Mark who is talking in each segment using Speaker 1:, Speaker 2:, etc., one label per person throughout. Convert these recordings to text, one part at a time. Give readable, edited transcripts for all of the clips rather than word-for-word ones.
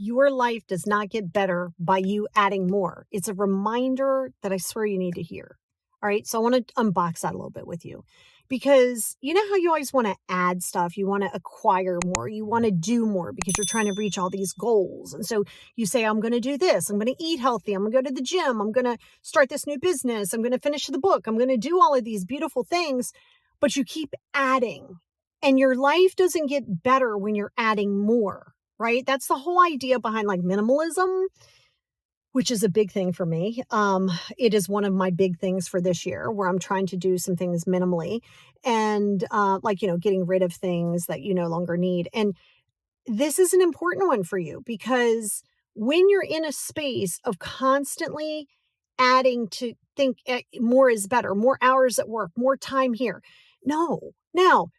Speaker 1: your life does not get better by you adding more. It's a reminder that I swear you need to hear. All right. So I want to unbox that a little bit with you because you know how you always want to add stuff, you want to acquire more, you want to do more because you're trying to reach all these goals. And so you say, I'm going to do this, I'm going to eat healthy, I'm going to go to the gym, I'm going to start this new business, I'm going to finish the book, I'm going to do all of these beautiful things, but you keep adding and your life doesn't get better when you're adding more, right? That's the whole idea behind like minimalism, which is a big thing for me. It is one of my big things for this year where I'm trying to do some things minimally and getting rid of things that you no longer need. And this is an important one for you because when you're in a space of constantly adding to think more is better, more hours at work, more time here. No, now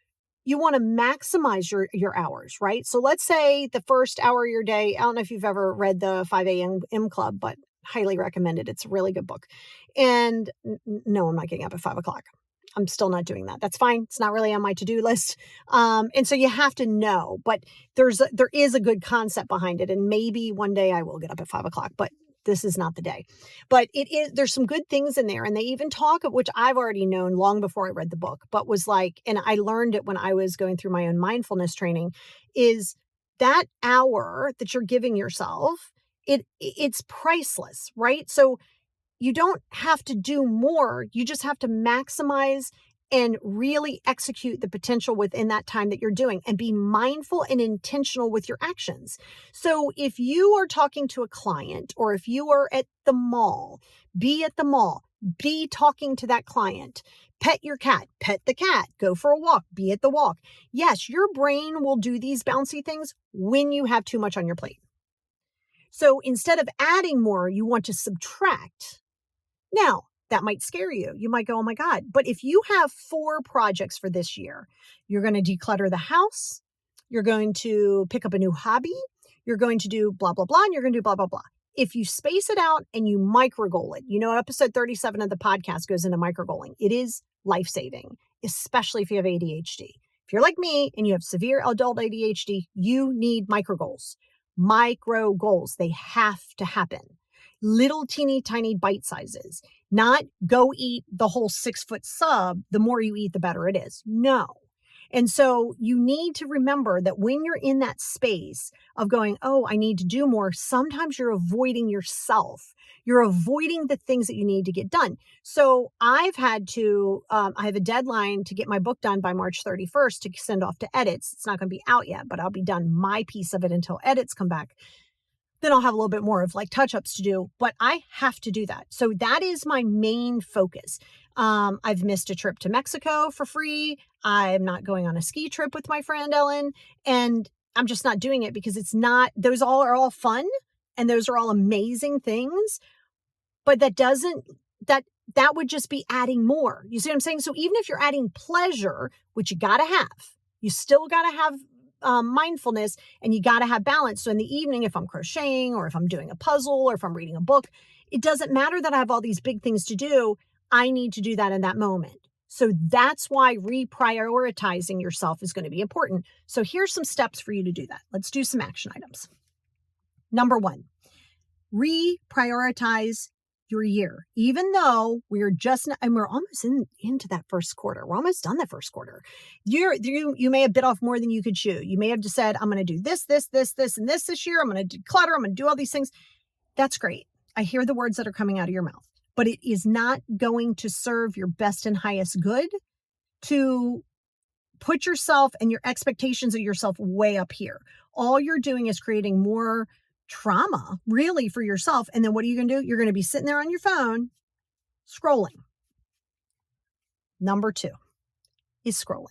Speaker 1: you want to maximize your hours, right? So let's say the first hour of your day, I don't know if you've ever read the 5 a.m. Club, but highly recommend it. It's a really good book. And no, I'm not getting up at 5 o'clock. I'm still not doing that. That's fine. It's not really on my to-do list. And so you have to know, but there is a good concept behind it. And maybe one day I will get up at 5 o'clock, but this is not the day. But there's some good things in there. And they even talk of, which I've already known long before I read the book, but was like, and I learned it when I was going through my own mindfulness training, is that hour that you're giving yourself, it's priceless, right? So you don't have to do more. You just have to maximize and really execute the potential within that time that you're doing and be mindful and intentional with your actions. So if you are talking to a client or if you are at the mall, be at the mall, be talking to that client, pet your cat, pet the cat, go for a walk, be at the walk. Yes, your brain will do these bouncy things when you have too much on your plate. So instead of adding more, you want to subtract. Now, that might scare you. You might go, oh my God. But if you have 4 projects for this year, you're going to declutter the house, you're going to pick up a new hobby, you're going to do blah, blah, blah, and you're going to do blah, blah, blah. If you space it out and you micro goal it, episode 37 of the podcast goes into micro goaling. It is life-saving, especially if you have ADHD. If you're like me and you have severe adult ADHD, you need micro goals. Micro goals, they have to happen. Little teeny tiny bite sizes, not go eat the whole 6-foot sub. The more you eat, the better it is. No. And so you need to remember that when you're in that space of going, oh, I need to do more, sometimes you're avoiding yourself. You're avoiding the things that you need to get done. So I've had to, I have a deadline to get my book done by March 31st to send off to edits. It's not going to be out yet, but I'll be done my piece of it until edits come back. Then I'll have a little bit more of like touch-ups to do, but I have to do that. So that is my main focus. I've missed a trip to Mexico for free. I'm not going on a ski trip with my friend Ellen, and I'm just not doing it because those are all fun and those are all amazing things, but that would just be adding more. You see what I'm saying? So even if you're adding pleasure, which you got to have, you still got to have mindfulness and you got to have balance. So in the evening, if I'm crocheting or if I'm doing a puzzle or if I'm reading a book, it doesn't matter that I have all these big things to do. I need to do that in that moment. So that's why reprioritizing yourself is going to be important. So here's some steps for you to do that. Let's do some action items. Number 1, reprioritize your year. Even though we're almost into that first quarter. We're almost done the first quarter. You may have bit off more than you could chew. You may have just said, I'm going to do this, and this year. I'm going to declutter. I'm going to do all these things. That's great. I hear the words that are coming out of your mouth, but it is not going to serve your best and highest good to put yourself and your expectations of yourself way up here. All you're doing is creating more trauma really for yourself. And then what are you going to do? You're going to be sitting there on your phone scrolling. Number 2 is scrolling.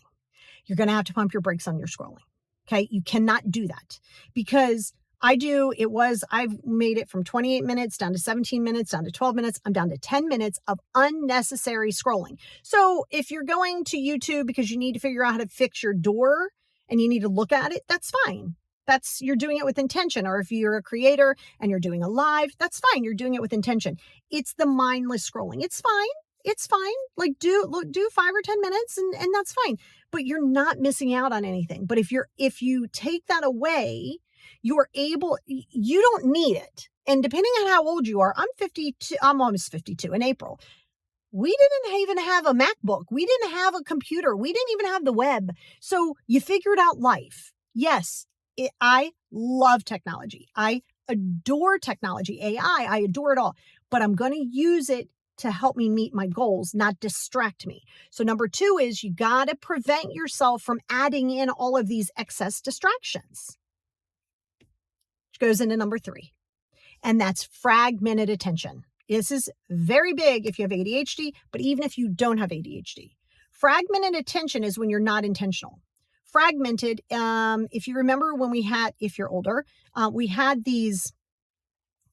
Speaker 1: You're going to have to pump your brakes on your scrolling. Okay. You cannot do that because I've made it from 28 minutes down to 17 minutes, down to 12 minutes. I'm down to 10 minutes of unnecessary scrolling. So if you're going to YouTube because you need to figure out how to fix your door and you need to look at it, that's fine. You're doing it with intention. Or if you're a creator and you're doing a live, that's fine. You're doing it with intention. It's the mindless scrolling. It's fine. It's fine. Like do 5 or 10 minutes and that's fine. But you're not missing out on anything. But if you take that away, you don't need it. And depending on how old you are, I'm 52, I'm almost 52 in April. We didn't even have a MacBook. We didn't have a computer. We didn't even have the web. So you figured out life. Yes, I love technology. I adore technology, AI. I adore it all, but I'm going to use it to help me meet my goals, not distract me. So number 2 is you got to prevent yourself from adding in all of these excess distractions, which goes into number 3. And that's fragmented attention. This is very big if you have ADHD, but even if you don't have ADHD. Fragmented attention is when you're not intentional. Fragmented, if you remember when if you're older, we had these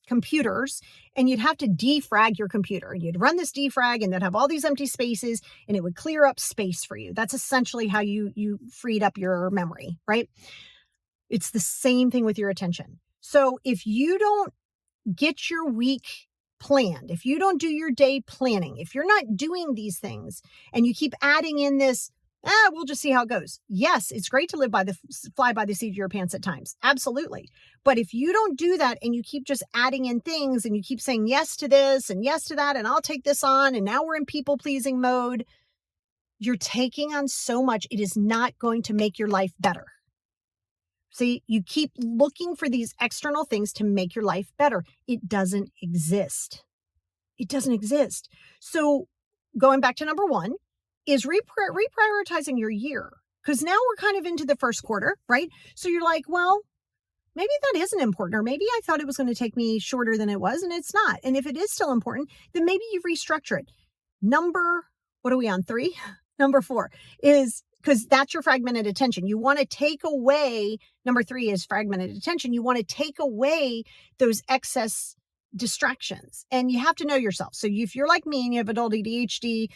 Speaker 1: computers and you'd have to defrag your computer. And you'd run this defrag and they'd have all these empty spaces and it would clear up space for you. That's essentially how you freed up your memory, right? It's the same thing with your attention. So if you don't get your week planned, if you don't do your day planning, if you're not doing these things and you keep adding in this, we'll just see how it goes. Yes, it's great to fly by the seat of your pants at times. Absolutely. But if you don't do that and you keep just adding in things and you keep saying yes to this and yes to that, and I'll take this on, and now we're in people pleasing mode, you're taking on so much. It is not going to make your life better. See, you keep looking for these external things to make your life better. It doesn't exist. It doesn't exist. So going back to number 1 is reprioritizing your year, because now we're kind of into the first quarter, right? So you're like, well, maybe that isn't important, or maybe I thought it was going to take me shorter than it was, and it's not. And if it is still important, then maybe you restructure it. What are we on, 3? Number 4 is, because that's your fragmented attention. You want to take away, number 3 is fragmented attention. You want to take away those excess distractions, and you have to know yourself. So if you're like me and you have adult ADHD,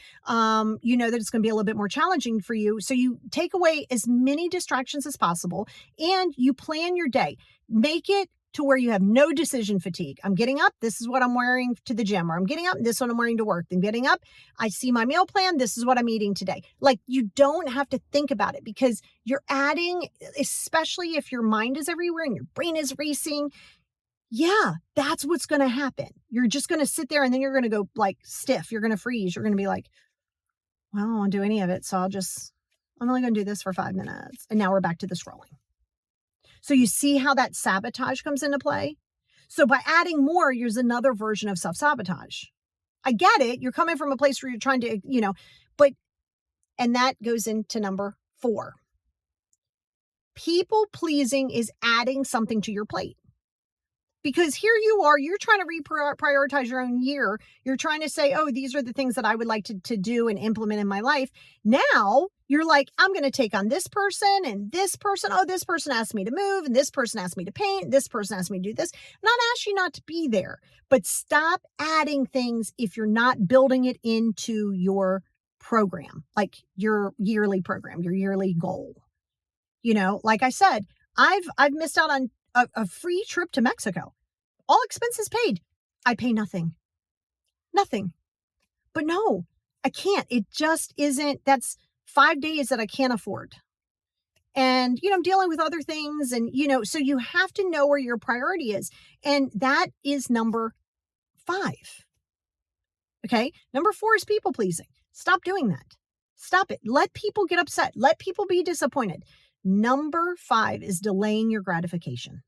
Speaker 1: you know that it's going to be a little bit more challenging for you. So you take away as many distractions as possible and you plan your day. Make it to where you have no decision fatigue. I'm getting up, this is what I'm wearing to the gym, or I'm getting up, this is what I'm wearing to work. Then getting up, I see my meal plan, this is what I'm eating today. Like, you don't have to think about it, because you're adding, especially if your mind is everywhere and your brain is racing. Yeah, that's what's going to happen. You're just going to sit there and then you're going to go like stiff. You're going to freeze. You're going to be like, well, I don't want to do any of it. So I'm only going to do this for 5 minutes. And now we're back to the scrolling. So you see how that sabotage comes into play? So by adding more, here's another version of self-sabotage. I get it. You're coming from a place where you're trying to, and that goes into number 4. People pleasing is adding something to your plate. Because here you are, you're trying to reprioritize your own year. You're trying to say, oh, these are the things that I would like to do and implement in my life. Now you're like, I'm going to take on this person and this person. Oh, this person asked me to move, and this person asked me to paint. This person asked me to do this. I'm not asking you not to be there, but stop adding things if you're not building it into your program, like your yearly program, your yearly goal. Like I said, I've missed out on a free trip to Mexico. All expenses paid. I pay nothing. But no, I can't. It just isn't. That's 5 days that I can't afford. And, I'm dealing with other things. And, so you have to know where your priority is. And that is number 5. Okay. Number 4 is people pleasing. Stop doing that. Stop it. Let people get upset. Let people be disappointed. Number 5 is delaying your gratification.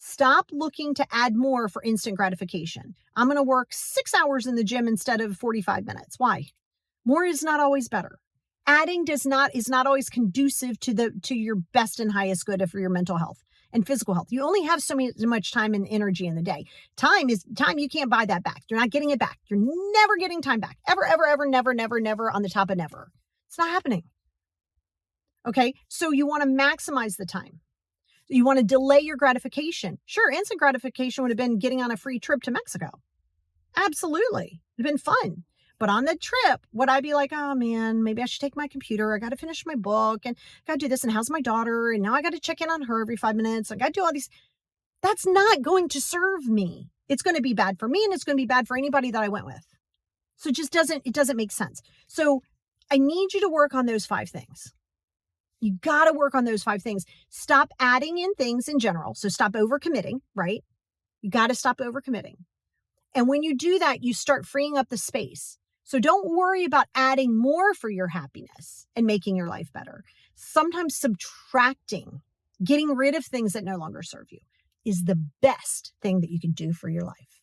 Speaker 1: Stop looking to add more for instant gratification. I'm going to work 6 hours in the gym instead of 45 minutes. Why? More is not always better. Adding is not always conducive to your best and highest good for your mental health and physical health. You only have so much time and energy in the day. Time you can't buy that back. You're not getting it back. You're never getting time back. Ever, ever, ever, never, never, never, on the top of never. It's not happening. Okay, so you want to maximize the time. You want to delay your gratification. Sure, instant gratification would have been getting on a free trip to Mexico. Absolutely. It would have been fun. But on the trip, would I be like, oh man, maybe I should take my computer. I got to finish my book and got to do this. And how's my daughter? And now I got to check in on her every 5 minutes. I got to do all these. That's not going to serve me. It's going to be bad for me, and it's going to be bad for anybody that I went with. So it doesn't make sense. So I need you to work on those 5 things. You got to work on those 5 things. Stop adding in things in general. So stop overcommitting, right? You got to stop overcommitting. And when you do that, you start freeing up the space. So don't worry about adding more for your happiness and making your life better. Sometimes subtracting, getting rid of things that no longer serve you, is the best thing that you can do for your life.